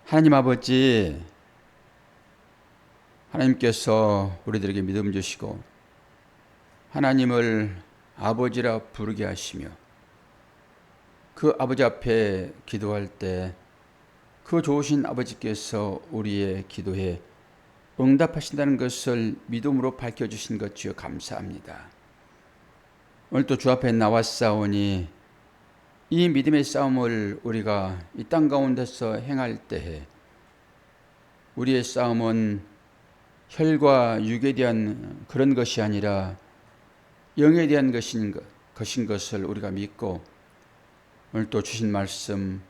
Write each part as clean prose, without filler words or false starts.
하나님 아버지, 하나님께서 우리들에게 믿음 주시고 하나님을 아버지라 부르게 하시며 그 아버지 앞에 기도할 때 그 좋으신 아버지께서 우리의 기도에 응답하신다는 것을 믿음으로 밝혀주신 것 주여 감사합니다. 오늘 또 주 앞에 나왔사오니 이 믿음의 싸움을 우리가 이 땅 가운데서 행할 때에 우리의 싸움은 혈과 육에 대한 그런 것이 아니라 영에 대한 것인 것을 우리가 믿고 오늘 또 주신 말씀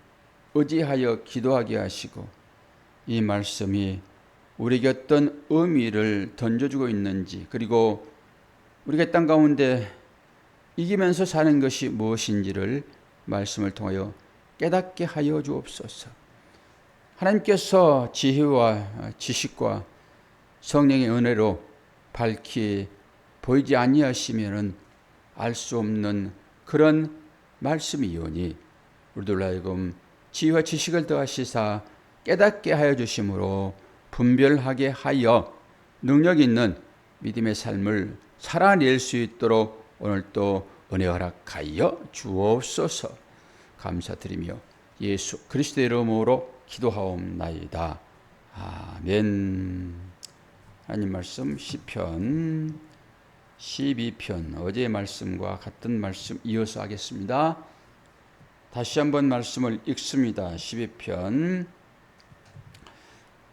의지하여 기도하게 하시고 이 말씀이 우리에게 어떤 의미를 던져주고 있는지, 그리고 우리가 땅 가운데 이기면서 사는 것이 무엇인지를 말씀을 통하여 깨닫게 하여 주옵소서. 하나님께서 지혜와 지식과 성령의 은혜로 밝히 보이지 아니하시면은 알 수 없는 그런 말씀이오니 우리들 하여금 지혜와 지식을 더하시사 깨닫게 하여 주심으로 분별하게 하여 능력 있는 믿음의 삶을 살아낼 수 있도록 오늘 또 은혜 허락하여 주옵소서. 감사드리며 예수 그리스도의 이름으로 기도하옵나이다. 아멘. 하나님 말씀 시편 12편 어제의 말씀과 같은 말씀 이어서 하겠습니다. 다시 한번 말씀을 읽습니다. 12편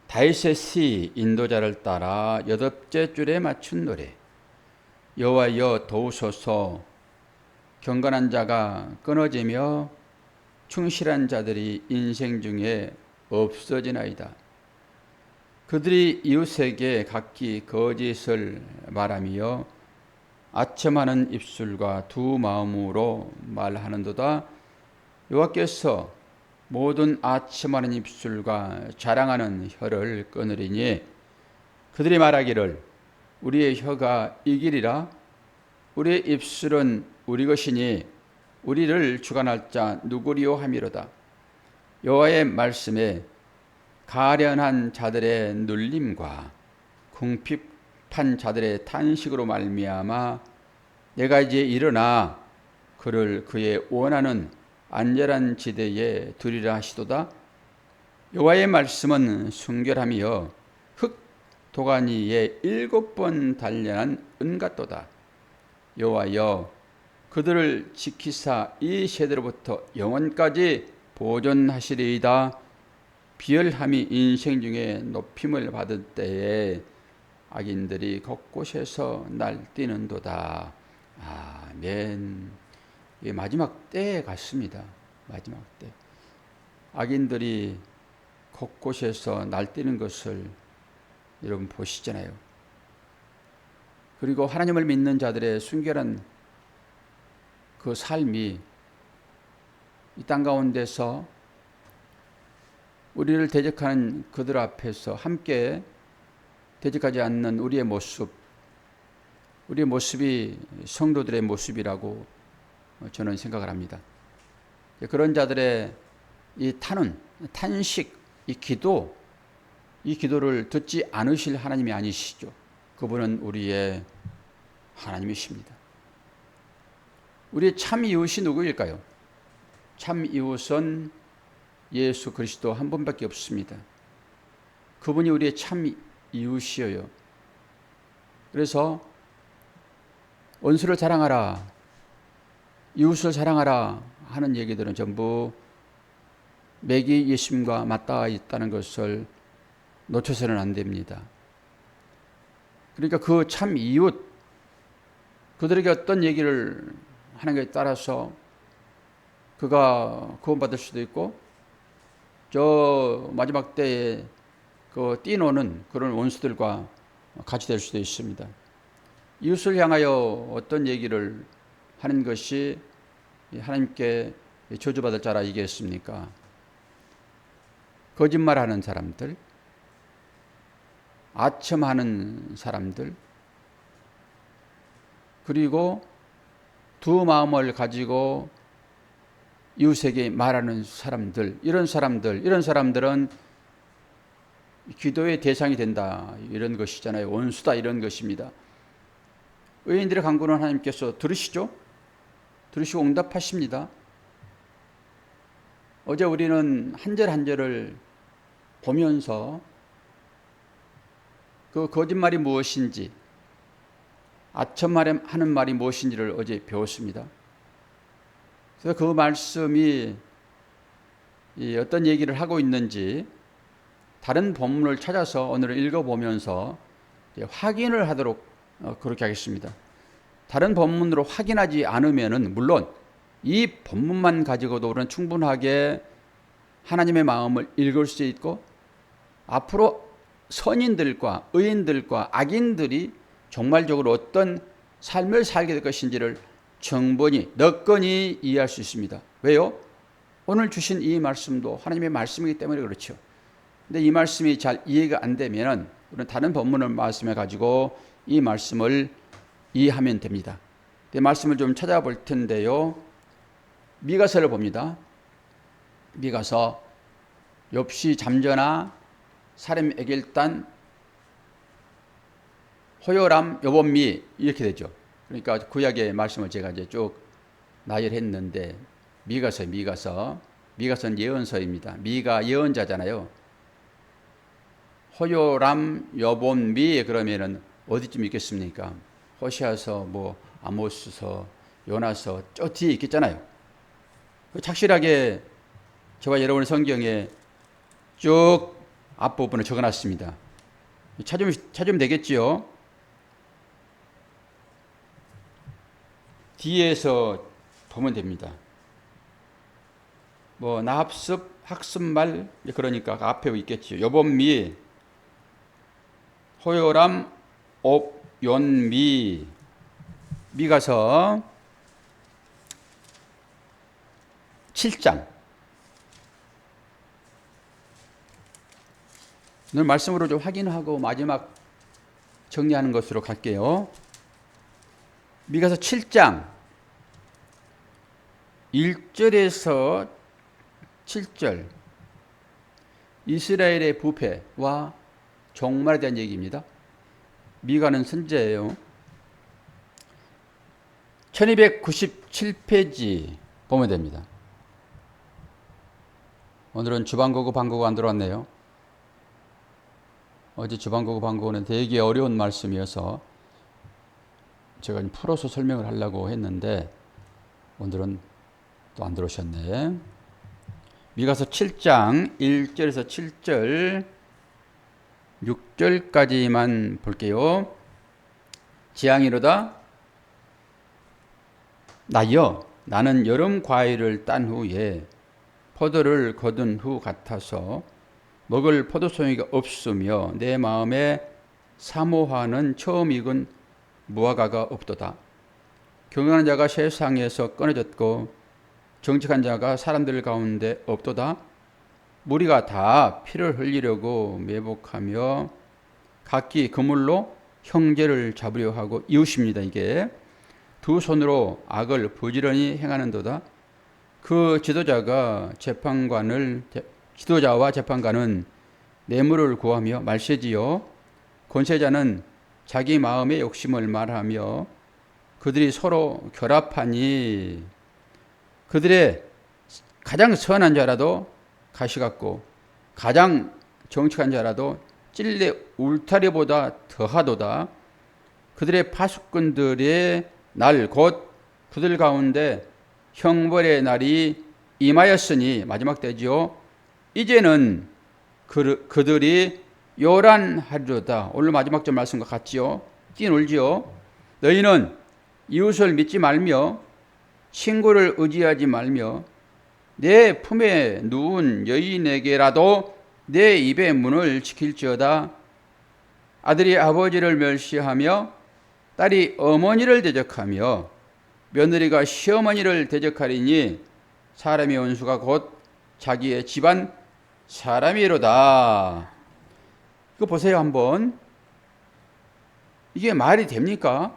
다윗의 시 인도자를 따라 8째 줄에 맞춘 노래. 여호와여 도우소서. 경건한 자가 끊어지며 충실한 자들이 인생 중에 없어지나이다. 그들이 이웃에게 각기 거짓을 말하며 아첨하는 입술과 두 마음으로 말하는도다. 여호와께서 모든 아첨하는 입술과 자랑하는 혀를 끊으리니 그들이 말하기를 우리의 혀가 이기리라. 우리의 입술은 우리 것이니 우리를 주관할 자 누구리요 하미로다. 여호와의 말씀에 가련한 자들의 눌림과 궁핍한 자들의 탄식으로 말미암아 내가 이제 일어나 그를 그의 원하는 안전한 지대에 두리라 하시도다. 여호와의 말씀은 순결하며 흙 도가니에 7번 단련한 은 같도다. 여호와여 그들을 지키사 이 세대로부터 영원까지 보존하시리이다. 비열함이 인생 중에 높임을 받을 때에 악인들이 곳곳에서 날뛰는도다. 아멘. 이게 마지막 때에 같습니다. 마지막 때. 악인들이 곳곳에서 날뛰는 것을 여러분 보시잖아요. 그리고 하나님을 믿는 자들의 순결한 그 삶이 이 땅 가운데서 우리를 대적하는 그들 앞에서 함께 대적하지 않는 우리의 모습이 성도들의 모습이라고 저는 생각을 합니다. 그런 자들의 이 탄식, 이 기도를 듣지 않으실 하나님이 아니시죠. 그분은 우리의 하나님이십니다. 우리의 참 이웃이 누구일까요? 참 이웃은 예수 그리스도 한 분밖에 없습니다. 그분이 우리의 참 이웃이에요. 그래서 원수를 사랑하라, 이웃을 사랑하라 하는 얘기들은 전부 매기 예심과 맞닿아 있다는 것을 놓쳐서는 안 됩니다. 그러니까 그 참 이웃, 그들에게 어떤 얘기를 하는 것에 따라서 그가 구원받을 수도 있고 저 마지막 때에 그 뛰노는 그런 원수들과 같이 될 수도 있습니다. 이웃을 향하여 어떤 얘기를 하는 것이 하나님께 저주받을 자라 이겠습니까? 거짓말하는 사람들, 아첨하는 사람들, 그리고 두 마음을 가지고 이웃에게 말하는 사람들, 이런 사람들은 기도의 대상이 된다, 이런 것이잖아요. 원수다, 이런 것입니다. 의인들의 간구는 하나님께서 들으시죠? 들으시고 응답하십니다. 어제 우리는 한 절 한 절을 보면서 그 거짓말이 무엇인지, 아첨하는 말이 무엇인지를 어제 배웠습니다. 그래서 그 말씀이 어떤 얘기를 하고 있는지 다른 본문을 찾아서 오늘 읽어보면서 확인을 하도록 그렇게 하겠습니다. 다른 본문으로 확인하지 않으면은 물론 이 본문만 가지고도 우리는 충분하게 하나님의 마음을 읽을 수 있고, 앞으로 선인들과 의인들과 악인들이 종말적으로 어떤 삶을 살게 될 것인지를 충분히 너건히 이해할 수 있습니다. 왜요? 오늘 주신 이 말씀도 하나님의 말씀이기 때문에 그렇죠. 근데 이 말씀이 잘 이해가 안 되면 우리는 다른 본문을 말씀해 가지고 이 말씀을 이해하면 됩니다. 말씀을 좀 찾아볼 텐데요. 미가서를 봅니다. 미가서 욥시 잠전하 사렘 에길단 호요람 여본미 이렇게 되죠. 그러니까 구약의 말씀을 제가 이제 쭉 나열했는데 미가서는 예언서입니다. 미가 예언자잖아요. 호요람 여본미 그러면은 어디쯤 있겠습니까? 호시아서 뭐 아모스서 요나서 저 뒤에 있겠잖아요. 착실하게 저와 여러분의 성경에 쭉 앞부분을 적어놨습니다. 찾으면 되겠지요. 뒤에서 보면 됩니다. 뭐 나합습, 학습말 그러니까 앞에 있겠지요. 여본미, 호요람, 옵연미. 미가서 7장. 오늘 말씀으로 좀 확인하고 마지막 정리하는 것으로 갈게요. 미가서 7장 1절에서 7절 이스라엘의 부패와 종말에 대한 얘기입니다. 미가는 선지자예요. 1297페이지 보면 됩니다. 오늘은 주방고고 방고고 안 들어왔네요. 어제 주방고고 방고고는 되게 어려운 말씀이어서 제가 풀어서 설명을 하려고 했는데 오늘은 또 안 들어오셨네. 미가서 7장 1절에서 7절 6절까지만 볼게요. 지향이로다 나여 나는 여름 과일을 딴 후에 포도를 거둔 후 같아서 먹을 포도송이가 없으며 내 마음에 사모하는 처음 익은 무화과가 없도다. 경건한 자가 세상에서 끊어졌고 정직한 자가 사람들 가운데 없도다. 무리가 다 피를 흘리려고 매복하며 각기 그물로 형제를 잡으려 하고 이웃입니다. 이게 두 손으로 악을 부지런히 행하는도다. 그 지도자와 재판관은 뇌물을 구하며 말세지요. 권세자는 자기 마음의 욕심을 말하며 그들이 서로 결합하니 그들의 가장 선한 자라도 가시 같고 가장 정직한 자라도 찔레 울타리보다 더하도다. 그들의 파수꾼들의 날 곧 그들 가운데 형벌의 날이 임하였으니 마지막 때지요. 이제는 그들이 요란하리로다. 오늘 마지막 절 말씀과 같지요. 뛰놀지요. 너희는 이웃을 믿지 말며 친구를 의지하지 말며 내 품에 누운 여인에게라도 내 입의 문을 지킬지어다. 아들이 아버지를 멸시하며 딸이 어머니를 대적하며 며느리가 시어머니를 대적하리니 사람의 원수가 곧 자기의 집안 사람이로다. 이거 보세요 한번. 이게 말이 됩니까?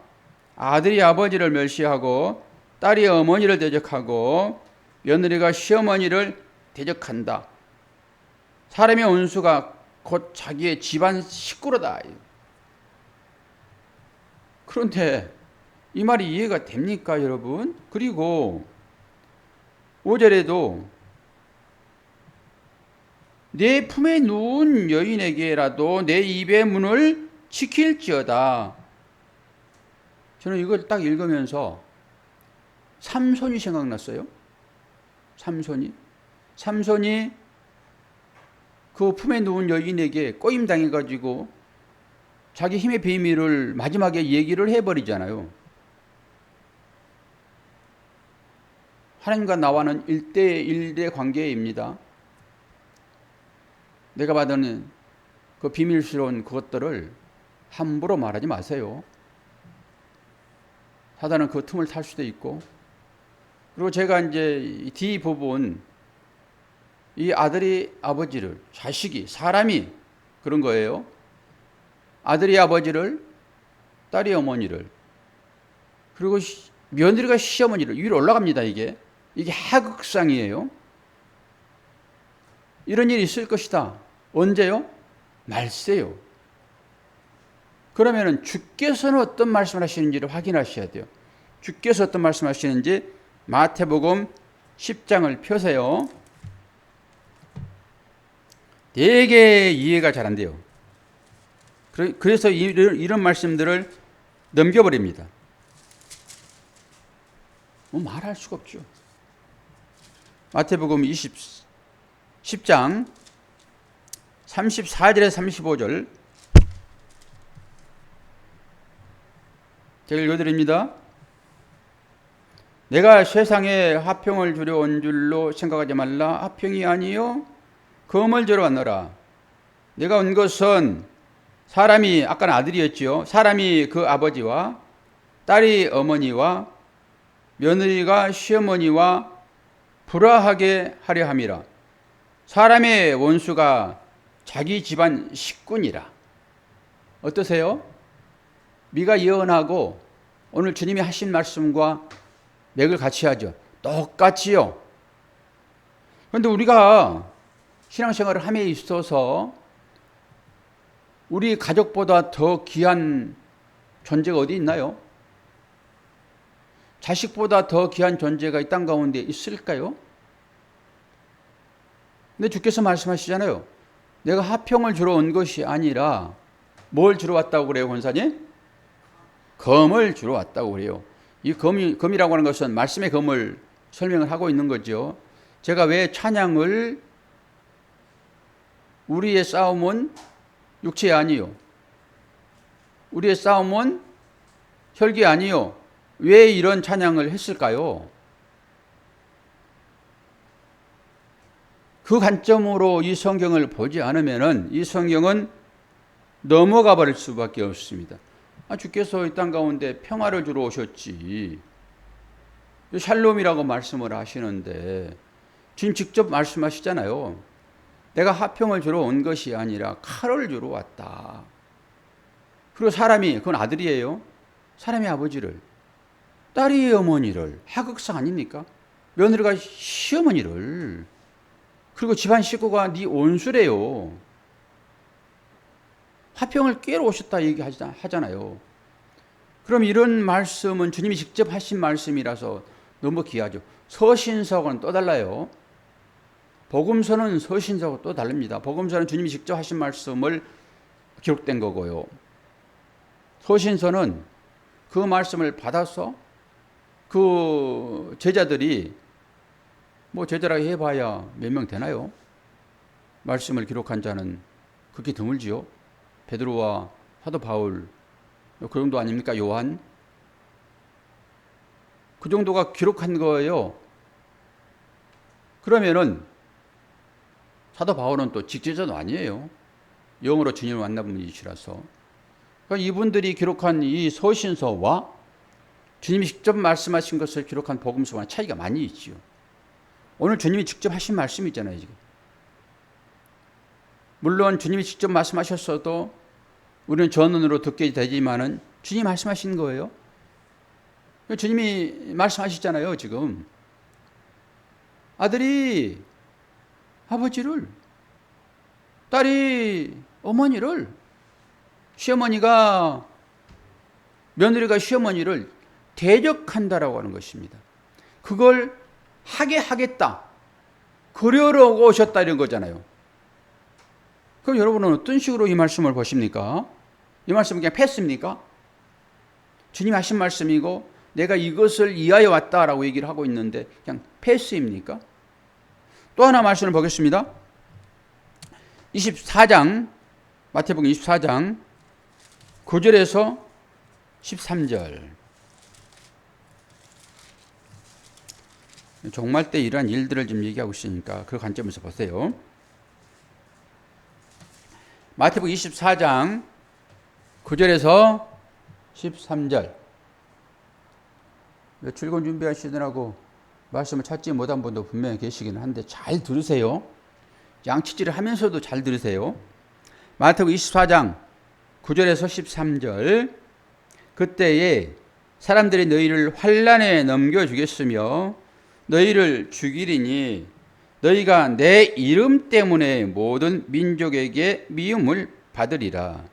아들이 아버지를 멸시하고 딸이 어머니를 대적하고 며느리가 시어머니를 대적한다. 사람의 원수가 곧 자기의 집안 식구로다. 그런데 이 말이 이해가 됩니까, 여러분? 그리고 5절에도 내 품에 누운 여인에게라도 내 입의 문을 지킬지어다. 저는 이걸 딱 읽으면서 삼손이 생각났어요. 삼손이 그 품에 누운 여인에게 꼬임당해가지고 자기 힘의 비밀을 마지막에 얘기를 해버리잖아요. 하나님과 나와는 1대1의 관계입니다. 내가 받은 그 비밀스러운 그것들을 함부로 말하지 마세요. 사단은 그 틈을 탈 수도 있고. 그리고 제가 이제 D 부분, 이 아들이 아버지를, 자식이, 사람이 그런 거예요. 아들이 아버지를, 딸이 어머니를, 그리고 며느리가 시어머니를, 위로 올라갑니다. 이게 하극상이에요. 이런 일이 있을 것이다. 언제요? 말세요. 그러면은 주께서는 어떤 말씀을 하시는지를 확인하셔야 돼요. 주께서 어떤 말씀을 하시는지 마태복음 10장을 펴세요. 되게 이해가 잘 안 돼요. 그래서 이런 말씀들을 넘겨버립니다. 뭐 말할 수가 없죠. 마태복음 10장 34절에서 35절 제가 읽어드립니다. 내가 세상에 화평을 주려 온 줄로 생각하지 말라. 화평이 아니요 검을 주러 왔노라. 내가 온 것은 사람이, 아까는 아들이었지요. 사람이 그 아버지와 딸이 어머니와 며느리가 시어머니와 불화하게 하려 함이라. 사람의 원수가 자기 집안 식구니라. 어떠세요? 미가 예언하고 오늘 주님이 하신 말씀과 맥을 같이 하죠. 똑같지요. 그런데 우리가 신앙생활을 함에 있어서 우리 가족보다 더 귀한 존재가 어디 있나요? 자식보다 더 귀한 존재가 이 땅 가운데 있을까요? 근데 주께서 말씀하시잖아요. 내가 화평을 주러 온 것이 아니라 뭘 주러 왔다고 그래요, 권사님? 검을 주러 왔다고 그래요. 이 검이라고 하는 것은 말씀의 검을 설명을 하고 있는 거죠. 제가 왜 찬양을 우리의 싸움은 육체 아니요, 우리의 싸움은 혈기 아니요, 왜 이런 찬양을 했을까요? 그 관점으로 이 성경을 보지 않으면 이 성경은 넘어가 버릴 수밖에 없습니다. 주께서 이 땅 가운데 평화를 주러 오셨지, 샬롬이라고 말씀을 하시는데 주님 직접 말씀하시잖아요. 내가 화평을 주러 온 것이 아니라 칼을 주러 왔다. 그리고 사람이, 그건 아들이에요. 사람이 아버지를, 딸이 어머니를, 하극상 아닙니까? 며느리가 시어머니를, 그리고 집안 식구가 네 온수래요. 화평을 꾀러 오셨다 얘기하잖아요. 그럼 이런 말씀은 주님이 직접 하신 말씀이라서 너무 귀하죠. 서신서하고는 또 달라요. 복음서는 서신서하고 또 다릅니다. 복음서는 주님이 직접 하신 말씀을 기록된 거고요. 서신서는 그 말씀을 받아서 그 제자들이, 뭐 제자라고 해봐야 몇 명 되나요? 말씀을 기록한 자는 극히 드물지요. 베드로와 사도 바울, 그 정도 아닙니까? 요한, 그 정도가 기록한 거예요. 그러면은 사도 바울은 또 직제자도 아니에요. 영으로 주님을 만난 분이시라서. 그러니까 이분들이 기록한 이 서신서와 주님이 직접 말씀하신 것을 기록한 복음서와 차이가 많이 있지요. 오늘 주님이 직접 하신 말씀이잖아요, 지금. 물론 주님이 직접 말씀하셨어도 우리는 전언으로 듣게 되지만은 주님이 말씀하신 거예요. 주님이 말씀하시잖아요, 지금. 아들이 아버지를, 딸이 어머니를, 시어머니가, 며느리가 시어머니를 대적한다라고 하는 것입니다. 그걸 하게 하겠다, 그러러 오셨다, 이런 거잖아요. 그럼 여러분은 어떤 식으로 이 말씀을 보십니까? 이 말씀은 그냥 패스입니까? 주님이 하신 말씀이고 내가 이것을 이해하여 왔다라고 얘기를 하고 있는데 그냥 패스입니까? 또 하나 말씀을 보겠습니다. 24장, 마태복음 24장 9절에서 13절. 종말 때 이러한 일들을 지금 얘기하고 있으니까 그 관점에서 보세요. 마태복음 24장 9절에서 13절. 출근 준비하시느라고 말씀을 찾지 못한 분도 분명히 계시기는 한데 잘 들으세요. 양치질을 하면서도 잘 들으세요. 마태복음 24장 9절에서 13절. 그때에 사람들이 너희를 환난에 넘겨주겠으며 너희를 죽이리니 너희가 내 이름 때문에 모든 민족에게 미움을 받으리라.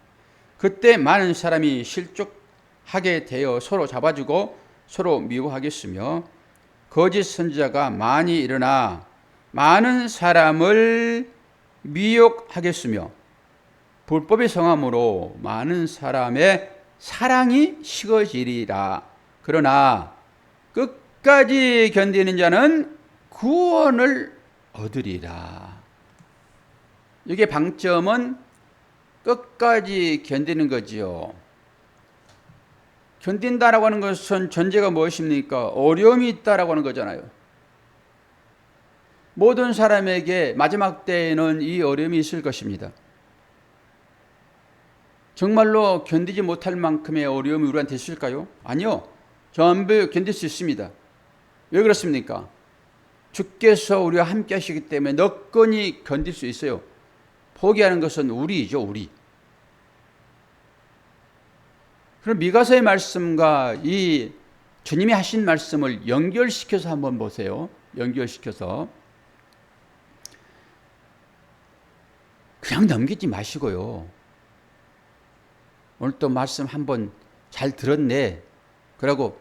그때 많은 사람이 실족하게 되어 서로 잡아주고 서로 미워하겠으며 거짓 선지자가 많이 일어나 많은 사람을 미혹하겠으며 불법의 성함으로 많은 사람의 사랑이 식어지리라. 그러나 끝까지 견디는 자는 구원을 얻으리라. 이게 방점은 끝까지 견디는 거지요. 견딘다라고 하는 것은 전제가 무엇입니까? 어려움이 있다라고 하는 거잖아요. 모든 사람에게 마지막 때에는 이 어려움이 있을 것입니다. 정말로 견디지 못할 만큼의 어려움이 우리한테 있을까요? 아니요. 전부 견딜 수 있습니다. 왜 그렇습니까? 주께서 우리와 함께 하시기 때문에 너끈히 견딜 수 있어요. 포기하는 것은 우리이죠, 우리. 그럼 미가서의 말씀과 이 주님이 하신 말씀을 연결시켜서 한번 보세요. 연결시켜서. 그냥 넘기지 마시고요. 오늘 또 말씀 한번 잘 들었네. 그러고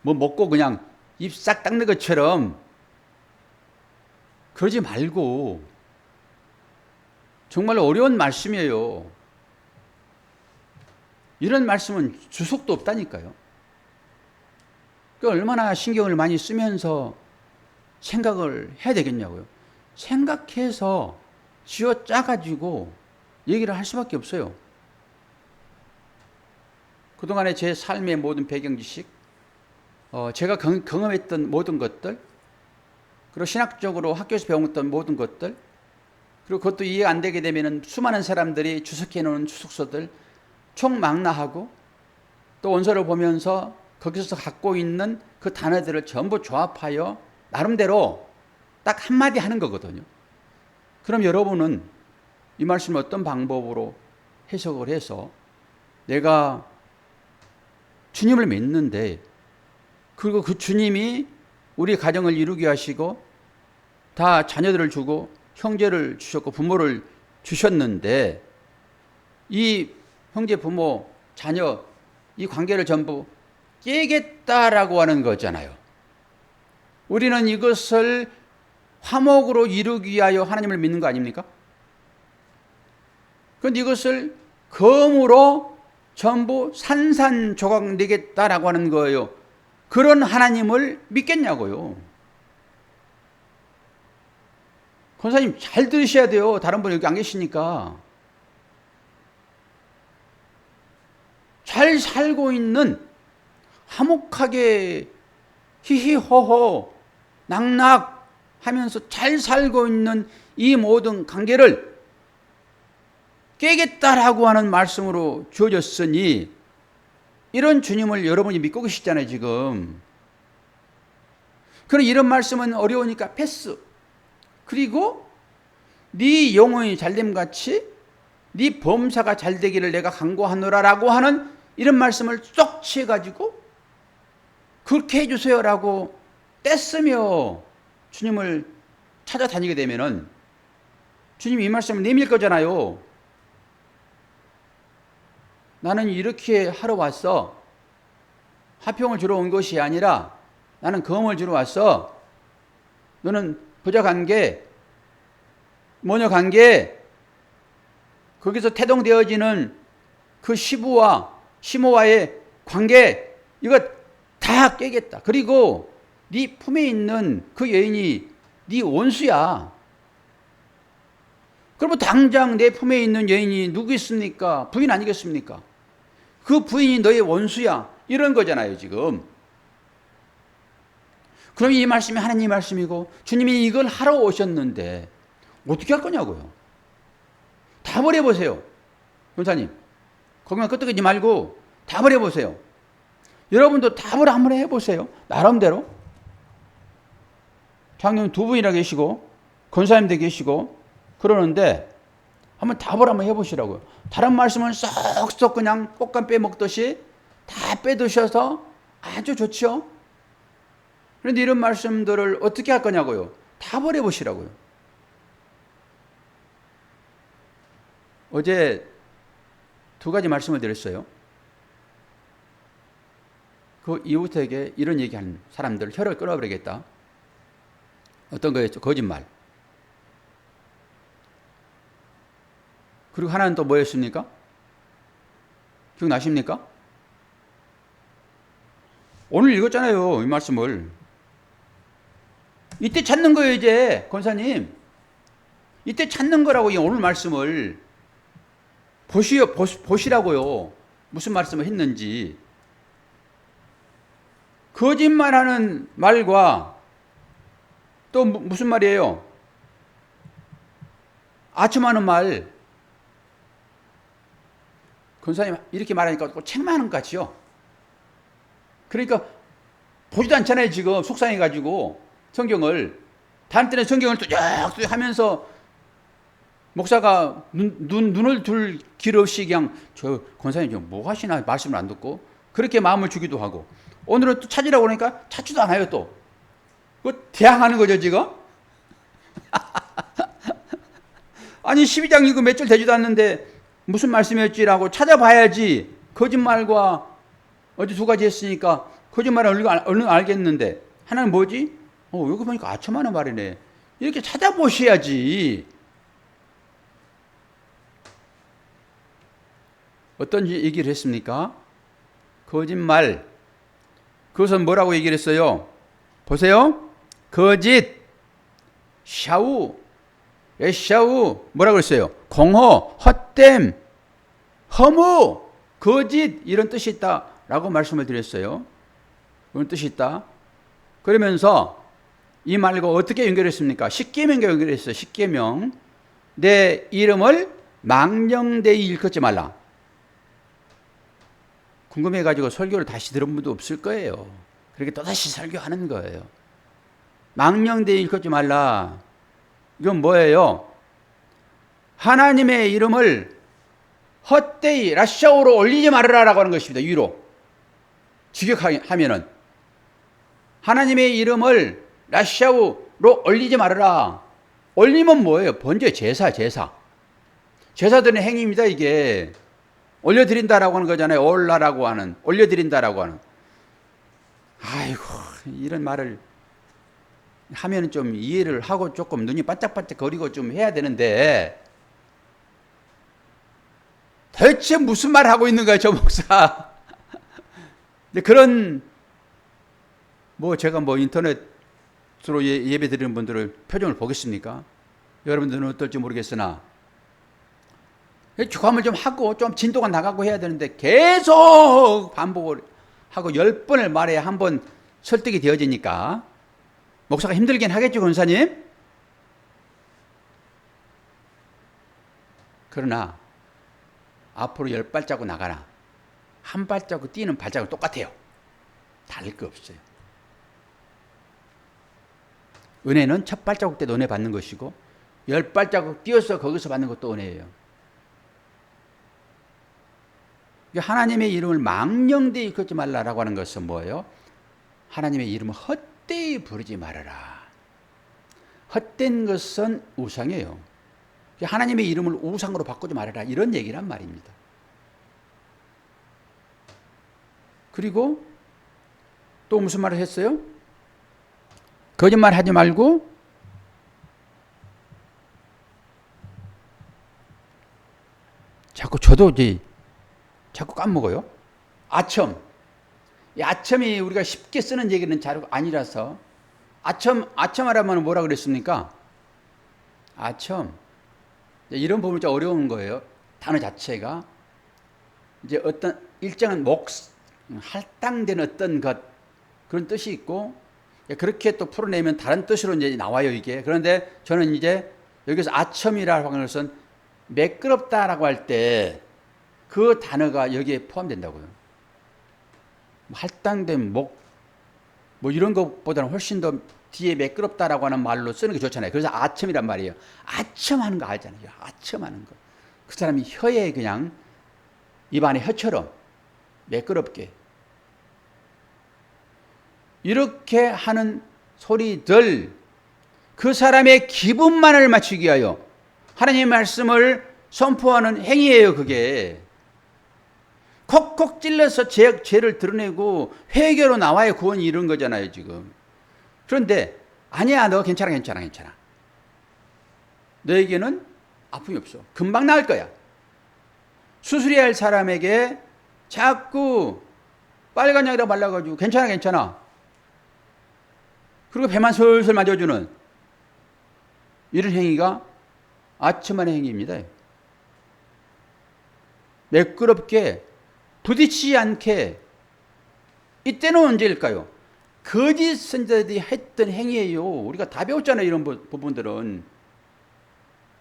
뭐 먹고 그냥 입 싹 닦는 것처럼 그러지 말고, 정말 어려운 말씀이에요. 이런 말씀은 주석도 없다니까요. 얼마나 신경을 많이 쓰면서 생각을 해야 되겠냐고요. 생각해서 쥐어 짜가지고 얘기를 할 수밖에 없어요. 그동안의 제 삶의 모든 배경 지식, 제가 경험했던 모든 것들, 그리고 신학적으로 학교에서 배웠던 모든 것들, 그리고 그것도 이해 안 되게 되면 수많은 사람들이 주석해 놓은 주석서들 총망라하고 또 원서를 보면서 거기서 갖고 있는 그 단어들을 전부 조합하여 나름대로 딱 한마디 하는 거거든요. 그럼 여러분은 이 말씀을 어떤 방법으로 해석을 해서 내가 주님을 믿는데, 그리고 그 주님이 우리 가정을 이루게 하시고 다 자녀들을 주고 형제를 주셨고 부모를 주셨는데 이 형제, 부모, 자녀 이 관계를 전부 깨겠다라고 하는 거잖아요. 우리는 이것을 화목으로 이루기 위하여 하나님을 믿는 거 아닙니까? 그런데 이것을 검으로 전부 산산조각 내겠다라고 하는 거예요. 그런 하나님을 믿겠냐고요. 권사님 잘 들으셔야 돼요. 다른 분 여기 안 계시니까. 잘 살고 있는, 화목하게 히히호호 낙낙 하면서 잘 살고 있는 이 모든 관계를 깨겠다라고 하는 말씀으로 주어졌으니, 이런 주님을 여러분이 믿고 계시잖아요, 지금. 그럼 이런 말씀은 어려우니까 패스. 그리고 네 영혼이 잘됨같이 네 범사가 잘되기를 내가 간구하노라라고 하는 이런 말씀을 쏙 취해가지고 그렇게 해주세요라고 떼쓰며 주님을 찾아다니게 되면은 주님이 이 말씀을 내밀 거잖아요. 나는 이렇게 하러 왔어. 화평을 주러 온 것이 아니라 나는 검을 주러 왔어. 너는 부자 관계, 모녀 관계, 거기서 태동되어지는 그 시부와 시모와의 관계, 이거 다 깨겠다. 그리고 네 품에 있는 그 여인이 네 원수야. 그러면 당장 내 품에 있는 여인이 누구 있습니까? 부인 아니겠습니까? 그 부인이 너의 원수야. 이런 거잖아요, 지금. 그럼 이 말씀이 하나님의 말씀이고 주님이 이걸 하러 오셨는데 어떻게 할 거냐고요. 다 버려보세요. 권사님, 거기만 끄떡이지 말고 다 버려보세요. 여러분도 다 버려 한번 해보세요. 나름대로. 장로님 두 분이나 계시고 권사님도 계시고 그러는데 한번 다 버려 한번 해보시라고요. 다른 말씀은 쏙쏙 그냥 꽃감 빼먹듯이 다 빼드셔서 아주 좋죠. 그런데 이런 말씀들을 어떻게 할 거냐고요. 다 버려보시라고요. 어제 두 가지 말씀을 드렸어요. 그 이웃에게 이런 얘기하는 사람들 혀를 끊어버리겠다. 어떤 거였죠? 거짓말. 그리고 하나는 또 뭐였습니까? 기억나십니까? 오늘 읽었잖아요, 이 말씀을. 이때 찾는 거예요, 이제 권사님. 이때 찾는 거라고, 이 오늘 말씀을. 보시라고요. 무슨 말씀을 했는지. 거짓말하는 말과 또 무슨 말이에요? 아첨하는 말. 권사님 이렇게 말하니까 책망하는 것 같지요? 그러니까 보지도 않잖아요, 지금. 속상해가지고 성경을. 다음 때는 성경을 또 하면서 목사가 눈을 둘 길 없이 그냥 저 권사님 지금 뭐 하시나 말씀을 안 듣고 그렇게 마음을 주기도 하고 오늘은 또 찾으라고 그러니까 찾지도 않아요 또. 그 대항하는 거죠 지금. 아니 12장 읽고 몇 절 되지도 않는데 무슨 말씀이었지라고 찾아봐야지. 거짓말과 어제 두 가지 했으니까 거짓말은 얼른 알겠는데 하나는 뭐지? 여기 보니까 아첨하는 말이네. 이렇게 찾아보셔야지. 어떤 얘기를 했습니까? 거짓말. 그것은 뭐라고 얘기를 했어요? 보세요. 거짓, 샤우, 에샤우, 뭐라고 그랬어요? 공허, 헛됨, 허무, 거짓 이런 뜻이 있다라고 말씀을 드렸어요. 그런 뜻이 있다. 그러면서 이 말과 어떻게 연결했습니까? 십계명과 연결했어요. 십계명. 내 이름을 망령되이 일컫지 말라. 궁금해가지고 설교를 다시 들은 분도 없을 거예요. 그렇게 또다시 설교하는 거예요. 망령되이 일컫지 말라. 이건 뭐예요? 하나님의 이름을 헛되이 라샤오로 올리지 말아라라고 하는 것입니다. 위로. 직역하면은 하나님의 이름을 라샤오로 올리지 말아라. 올리면 뭐예요? 번제 제사. 제사드리는 행위입니다. 이게 올려드린다라고 하는 거잖아요. 올라라고 하는, 올려드린다라고 하는. 아이고, 이런 말을 하면 좀 이해를 하고 조금 눈이 반짝반짝 거리고 좀 해야 되는데 대체 무슨 말 하고 있는 거야, 저 목사. 근데 그런 제가 인터넷으로 예배 드리는 분들의 표정을 보겠습니까? 여러분들은 어떨지 모르겠으나 교감을 좀 하고 좀 진도가 나가고 해야 되는데 계속 반복을 하고 10번을 말해야 한 번 설득이 되어지니까 목사가 힘들긴 하겠죠, 권사님? 그러나 앞으로 10발자국 나가라. 한 발자국 뛰는 발자국 똑같아요. 다를 거 없어요. 은혜는 첫 발자국 때도 은혜 받는 것이고 10발자국 뛰어서 거기서 받는 것도 은혜예요. 하나님의 이름을 망령되이 일컫지 말라라고 하는 것은 뭐예요? 하나님의 이름을 헛되이 부르지 말아라. 헛된 것은 우상이에요. 하나님의 이름을 우상으로 바꾸지 말아라, 이런 얘기란 말입니다. 그리고 또 무슨 말을 했어요? 거짓말 하지 말고 저도 이제 자꾸 까먹어요. 아첨. 이 아첨이 우리가 쉽게 쓰는 얘기는 잘 아니라서, 아첨하라면 뭐라 그랬습니까? 아첨. 이런 부분이 좀 어려운 거예요. 단어 자체가. 이제 어떤 일정한 할당된 어떤 것, 그런 뜻이 있고, 그렇게 또 풀어내면 다른 뜻으로 이제 나와요, 이게. 그런데 저는 이제 여기서 아첨이라고 하는 것은 매끄럽다라고 할 때 그 단어가 여기에 포함된다고요. 할당된 뭐 이런 것보다는 훨씬 더 뒤에 매끄럽다라고 하는 말로 쓰는 게 좋잖아요. 그래서 아첨이란 말이에요. 아첨하는 거 알잖아요. 아첨하는 거. 그 사람이 혀에 그냥 입안에 혀처럼 매끄럽게 이렇게 하는 소리들, 그 사람의 기분만을 맞추기 위하여 하나님의 말씀을 선포하는 행위예요. 그게 콕콕 찔러서 죄를 드러내고 회개로 나와야 구원이 이런 거잖아요, 지금. 그런데 아니야, 너 괜찮아. 너에게는 아픔이 없어. 금방 나을 거야. 수술해야 할 사람에게 자꾸 빨간 약이라고 발라가지고 괜찮아. 그리고 배만 슬슬 맞아주는 이런 행위가 아첨하는 행위입니다. 매끄럽게 부딪히지 않게. 이때는 언제일까요? 거짓 선지자들이 했던 행위예요. 우리가 다 배웠잖아요, 이런 부분들은.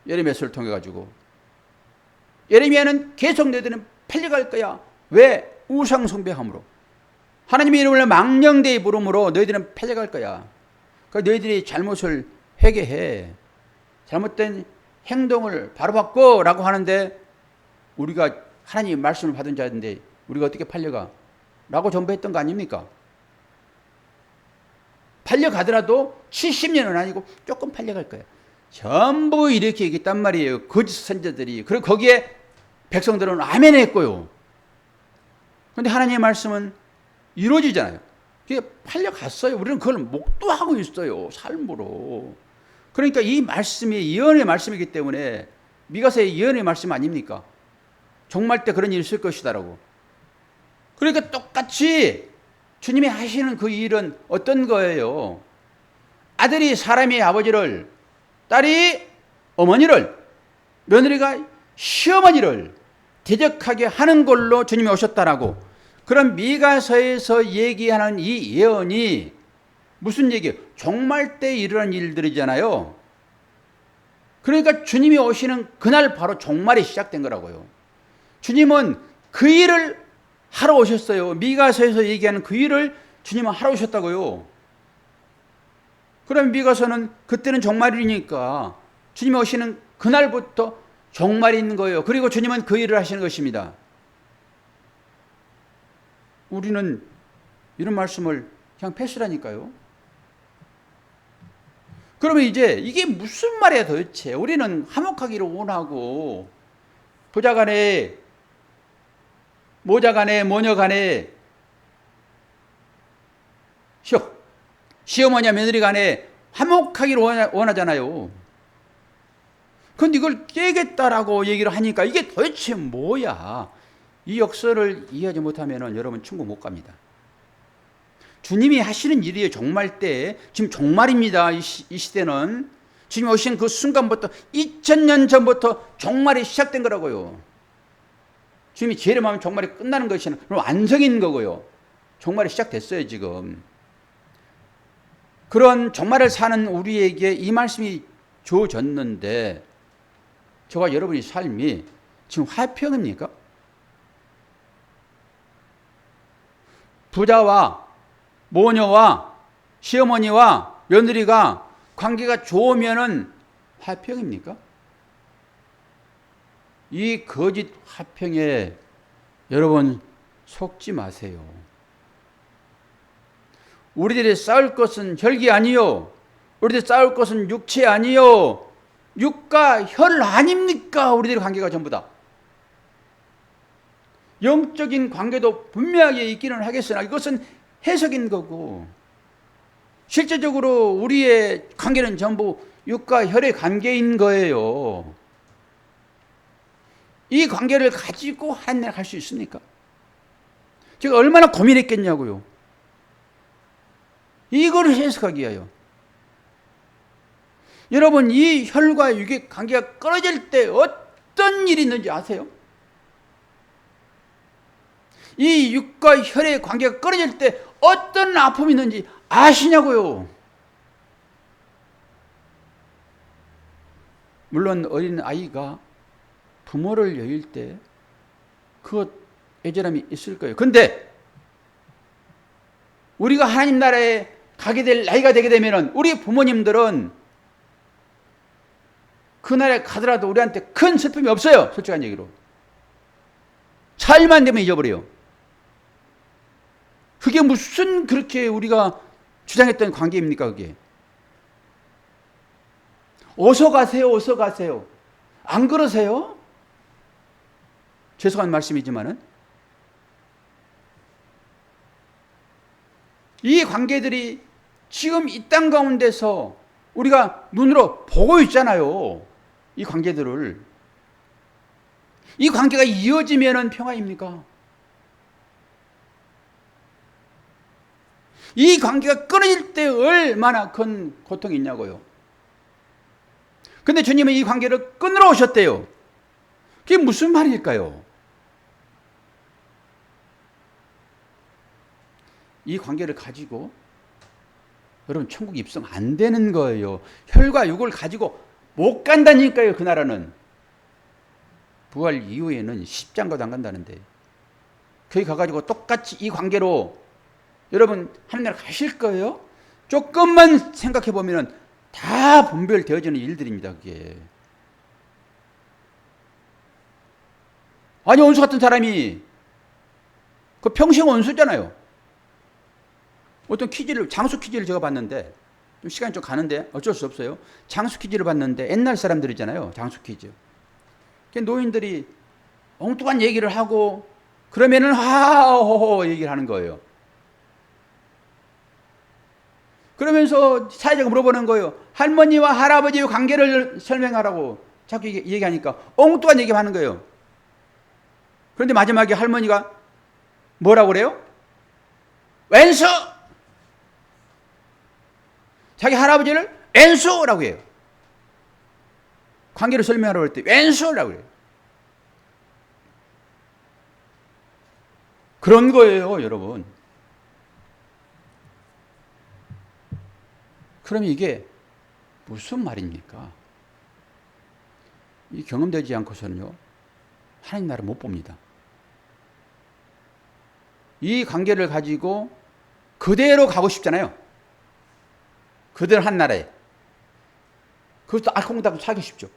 예레미야서를 통해 가지고. 예레미야는 계속 너희들은 팔려갈 거야. 왜? 우상 숭배함으로. 하나님의 이름을 망령되이 부름으로 너희들은 팔려갈 거야. 그러니까 너희들이 잘못을 회개해. 잘못된 행동을 바로 바꿔라고 하는데, 우리가 하나님의 말씀을 받은 자인데 우리가 어떻게 팔려가? 라고 전부 했던 거 아닙니까? 팔려가더라도 70년은 아니고 조금 팔려갈 거야. 전부 이렇게 얘기했단 말이에요, 거짓 선지자들이. 그리고 거기에 백성들은 아멘 했고요. 그런데 하나님의 말씀은 이루어지잖아요. 그게 팔려갔어요. 우리는 그걸 목도하고 있어요, 삶으로. 그러니까 이 말씀이 예언의 말씀이기 때문에, 미가서의 예언의 말씀 아닙니까? 종말 때 그런 일이 있을 것이다라고. 그러니까 똑같이 주님이 하시는 그 일은 어떤 거예요? 아들이 사람의 아버지를, 딸이 어머니를, 며느리가 시어머니를 대적하게 하는 걸로 주님이 오셨다라고. 그런 미가서에서 얘기하는 이 예언이 무슨 얘기예요? 종말 때 일어난 일들이잖아요. 그러니까 주님이 오시는 그날 바로 종말이 시작된 거라고요. 주님은 그 일을 하러 오셨어요. 미가서에서 얘기하는 그 일을 주님은 하러 오셨다고요. 그럼 미가서는 그때는 종말이니까 주님이 오시는 그날부터 종말이 있는 거예요. 그리고 주님은 그 일을 하시는 것입니다. 우리는 이런 말씀을 그냥 패스라니까요. 그러면 이제 이게 무슨 말이야 도대체? 우리는 화목하기를 원하고, 부자간에 모자간에 모녀간에 시어머니와 며느리간에 화목하기를 원하잖아요. 그런데 이걸 깨겠다라고 얘기를 하니까 이게 도대체 뭐야? 이 역설을 이해하지 못하면 여러분 천국 못 갑니다. 주님이 하시는 일이에요. 종말 때. 지금 종말입니다. 이 시대는. 주님이 오신 그 순간부터 2000년 전부터 종말이 시작된 거라고요. 주님이 재림하면 종말이 끝나는 것이 그럼 완성인 거고요. 종말이 시작됐어요, 지금. 그런 종말을 사는 우리에게 이 말씀이 주어졌는데, 저와 여러분의 삶이 지금 화평입니까? 부자와 모녀와 시어머니와 며느리가 관계가 좋으면은 화평입니까? 이 거짓 화평에 여러분 속지 마세요. 우리들이 싸울 것은 혈기 아니요, 우리들이 싸울 것은 육체 아니요, 육과 혈 아닙니까? 우리들의 관계가 전부 다. 영적인 관계도 분명하게 있기는 하겠으나 이것은 해석인 거고, 실제적으로 우리의 관계는 전부 육과 혈의 관계인 거예요. 이 관계를 가지고 하나님 나라 갈 수 있습니까? 제가 얼마나 고민했겠냐고요. 이걸 해석하기 위하여. 여러분, 이 혈과 육의 관계가 끊어질 때 어떤 일이 있는지 아세요? 이 육과 혈의 관계가 끊어질 때 어떤 아픔이 있는지 아시냐고요. 물론 어린 아이가 부모를 여길 때 그 애절함이 있을 거예요. 근데 우리가 하나님 나라에 가게 될 나이가 되게 되면은 우리 부모님들은 그 나라에 가더라도 우리한테 큰 슬픔이 없어요. 솔직한 얘기로. 차일만 되면 잊어버려요. 그게 무슨 그렇게 우리가 주장했던 관계입니까, 그게? 어서 가세요, 어서 가세요. 안 그러세요? 죄송한 말씀이지만은. 이 관계들이 지금 이 땅 가운데서 우리가 눈으로 보고 있잖아요. 이 관계들을. 이 관계가 이어지면은 평화입니까? 이 관계가 끊어질 때 얼마나 큰 고통이 있냐고요. 근데 주님은 이 관계를 끊으러 오셨대요. 그게 무슨 말일까요? 이 관계를 가지고 여러분 천국 입성 안 되는 거예요. 혈과 육을 가지고 못 간다니까요. 그 나라는. 부활 이후에는 십장가도 안 간다는데. 거기 가가지고 똑같이 이 관계로 여러분 하나님 나라 가실 거예요? 조금만 생각해 보면 다 분별되어지는 일들입니다. 그게. 아니 원수 같은 사람이 그 평생 원수잖아요. 어떤 퀴즈를, 장수 퀴즈를 제가 봤는데, 좀 시간이 좀 가는데 어쩔 수 없어요. 장수 퀴즈를 봤는데, 옛날 사람들이잖아요. 장수 퀴즈. 노인들이 엉뚱한 얘기를 하고, 그러면은, 하하호호 얘기를 하는 거예요. 그러면서 사회자가 물어보는 거예요. 할머니와 할아버지의 관계를 설명하라고 자꾸 얘기하니까 엉뚱한 얘기 하는 거예요. 그런데 마지막에 할머니가 뭐라고 그래요? 왼수! 자기 할아버지를 왼수라고 해요. 관계를 설명하라고 할 때 왼수라고 해요. 그런 거예요, 여러분. 그럼 이게 무슨 말입니까? 이 경험되지 않고서는요, 하나님 나라 못 봅니다. 이 관계를 가지고 그대로 가고 싶잖아요. 그대로 한 나라에. 그것도 알콩달콩 살기 쉽죠.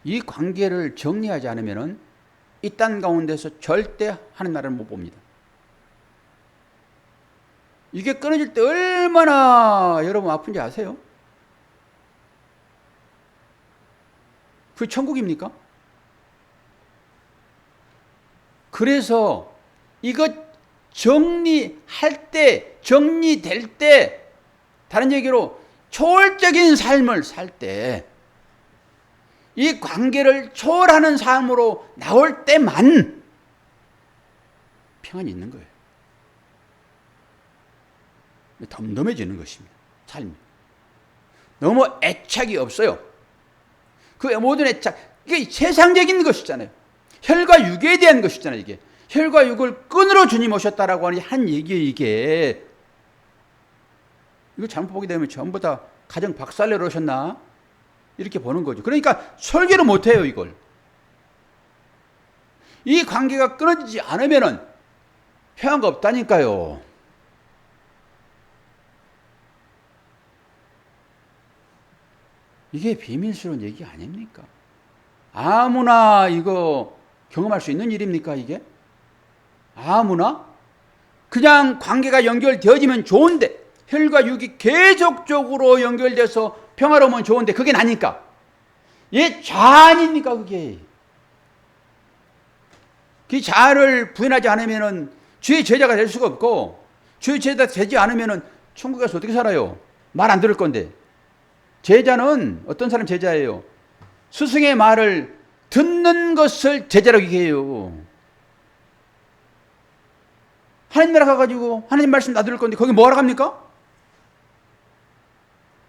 이 관계를 정리하지 않으면 이 땅 가운데서 절대 하는 나라를 못 봅니다. 이게 끊어질 때 얼마나 여러분 아픈지 아세요? 그게 천국입니까? 그래서 이것 정리할 때, 정리될 때, 다른 얘기로 초월적인 삶을 살 때, 이 관계를 초월하는 삶으로 나올 때만 평안이 있는 거예요. 덤덤해지는 것입니다. 삶이. 너무 애착이 없어요. 그 모든 애착, 이게 세상적인 것이잖아요. 혈과 육에 대한 것이잖아요, 이게. 혈과 육을 끈으로 주님 오셨다라고 하는 한 얘기예요, 이게. 이거 잘못 보게 되면 전부 다 가정 박살내러 오셨나? 이렇게 보는 거죠. 그러니까 설교를 못해요, 이걸. 이 관계가 끊어지지 않으면은 평화가 없다니까요. 이게 비밀스러운 얘기 아닙니까? 아무나 이거 경험할 수 있는 일입니까, 이게? 아무나? 그냥 관계가 연결되어지면 좋은데 혈과 육이 계속적으로 연결돼서 평화로우면 좋은데 그게 나니까. 얘 자아 아닙니까 그게. 그 자아를 부인하지 않으면은 주의 제자가 될 수가 없고, 주의 제자 되지 않으면은 천국에서 어떻게 살아요? 말 안 들을 건데. 제자는 어떤 사람 제자예요? 스승의 말을 듣는 것을 제자라고 얘기해요. 하나님 나라 가가지고 하나님 말씀 다 들을 건데 거기 뭐하러 갑니까?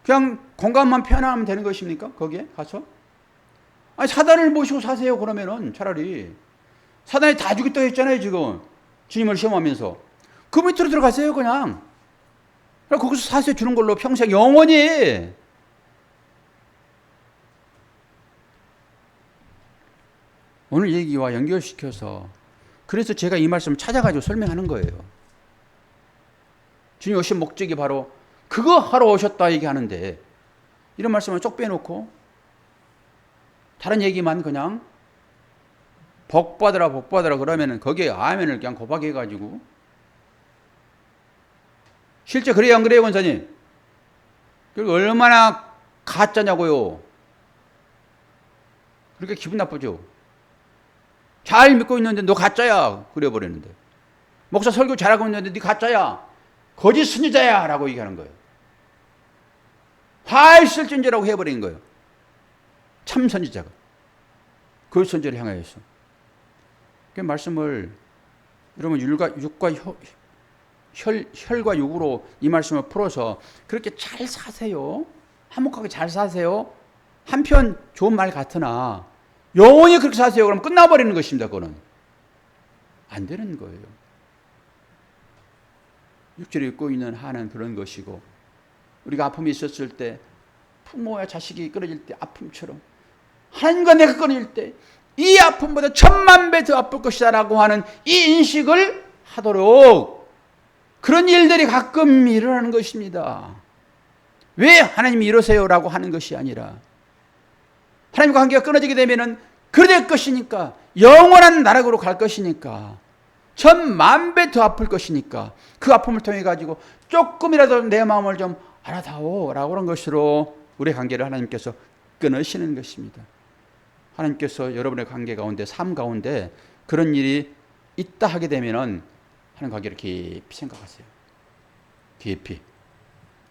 그냥 공감만 편하면 되는 것입니까? 거기에 가서? 아니 사단을 모시고 사세요. 그러면은 차라리. 사단이 다 죽였다고 했잖아요 지금. 주님을 시험하면서. 그 밑으로 들어가세요 그냥. 거기서 사세요. 주는 걸로 평생 영원히. 오늘 얘기와 연결시켜서 그래서 제가 이 말씀을 찾아가지고 설명하는 거예요. 주님 오신 목적이 바로 그거 하러 오셨다 얘기하는데 이런 말씀을 쪽 빼놓고 다른 얘기만 그냥 복받으라 그러면은 거기에 아멘을 그냥 고박해가지고 실제 그래요 안 그래요 권사님? 그리고 얼마나 가짜냐고요. 그러니까 기분 나쁘죠. 잘 믿고 있는데 너 가짜야 그래버리는데, 목사 설교 잘하고 있는데 네 가짜야 거짓 선지자야 라고 얘기하는 거예요. 화 있을진저라고 해버린 거예요. 참 선지자가 그 선지를 향하여서. 그 말씀을 여러분 혈과 육으로 이 말씀을 풀어서 그렇게 잘 사세요. 화목하게 잘 사세요. 한편 좋은 말 같으나 영원히 그렇게 사세요. 그럼 끝나버리는 것입니다. 그거는 안 되는 거예요. 육체를 입고 있는 한은 그런 것이고, 우리가 아픔이 있었을 때 부모와 자식이 끊어질 때 아픔처럼 하나님과 내가 끊어질 때 이 아픔보다 1000만 배 더 아플 것이다 라고 하는 이 인식을 하도록 그런 일들이 가끔 일어나는 것입니다. 왜 하나님이 이러세요 라고 하는 것이 아니라 하나님과 관계가 끊어지게 되면은 그래 될 것이니까, 영원한 나락으로 갈 것이니까, 1000만 배 더 아플 것이니까 그 아픔을 통해 가지고 조금이라도 내 마음을 좀 알아다오 라고 하는 것으로 우리의 관계를 하나님께서 끊으시는 것입니다. 하나님께서 여러분의 관계 가운데, 삶 가운데 그런 일이 있다 하게 되면은 하나님 관계를 깊이 생각하세요. 깊이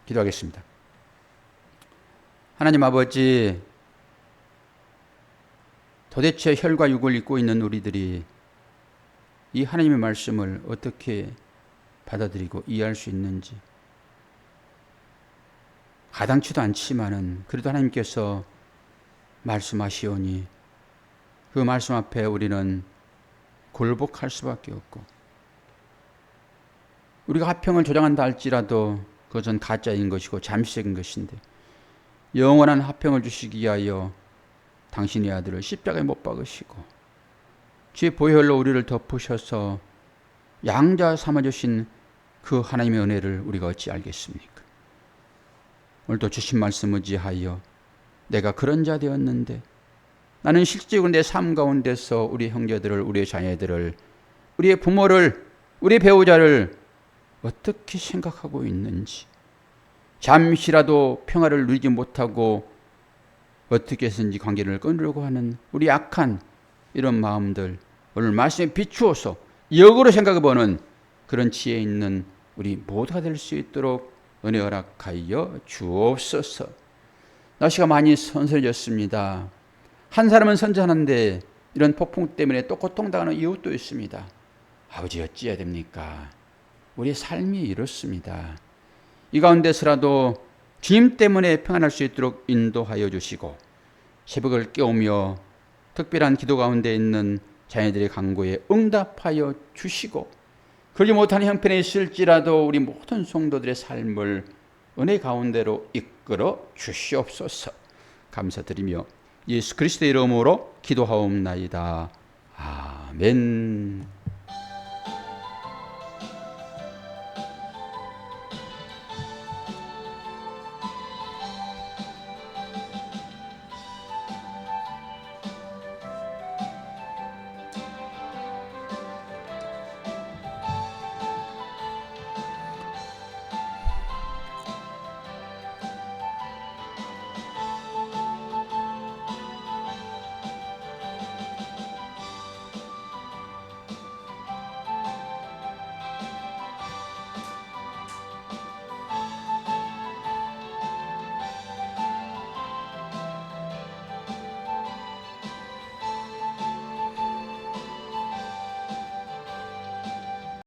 기도하겠습니다. 하나님 아버지, 도대체 혈과 육을 입고 있는 우리들이 이 하나님의 말씀을 어떻게 받아들이고 이해할 수 있는지 가당치도 않지만은 그래도 하나님께서 말씀하시오니 그 말씀 앞에 우리는 굴복할 수밖에 없고, 우리가 화평을 조장한다 할지라도 그것은 가짜인 것이고 잠시적인 것인데 영원한 화평을 주시기 위하여 당신의 아들을 십자가에 못 박으시고 주의 보혈로 우리를 덮으셔서 양자 삼아주신 그 하나님의 은혜를 우리가 어찌 알겠습니까? 오늘도 주신 말씀 의지하여 내가 그런 자 되었는데 나는 실질적으로 내 삶 가운데서 우리 형제들을, 우리의 자녀들을, 우리의 부모를, 우리 배우자를 어떻게 생각하고 있는지, 잠시라도 평화를 누리지 못하고 어떻게 해서든지 관계를 끊으려고 하는 우리 악한 이런 마음들 오늘 말씀에 비추어서 역으로 생각해보는 그런 지혜 있는 우리 모두가 될 수 있도록 은혜 허락하여 주옵소서. 날씨가 많이 선선해졌습니다. 한 사람은 선전하는데 이런 폭풍 때문에 또 고통당하는 이웃도 있습니다. 아버지 어찌해야 됩니까? 우리의 삶이 이렇습니다. 이 가운데서라도 주님 때문에 평안할 수 있도록 인도하여 주시고, 새벽을 깨우며 특별한 기도 가운데 있는 자녀들의 간구에 응답하여 주시고, 그러지 못하는 형편에 있을지라도 우리 모든 성도들의 삶을 은혜 가운데로 이끌어 주시옵소서. 감사드리며 예수 그리스도의 이름으로 기도하옵나이다. 아멘.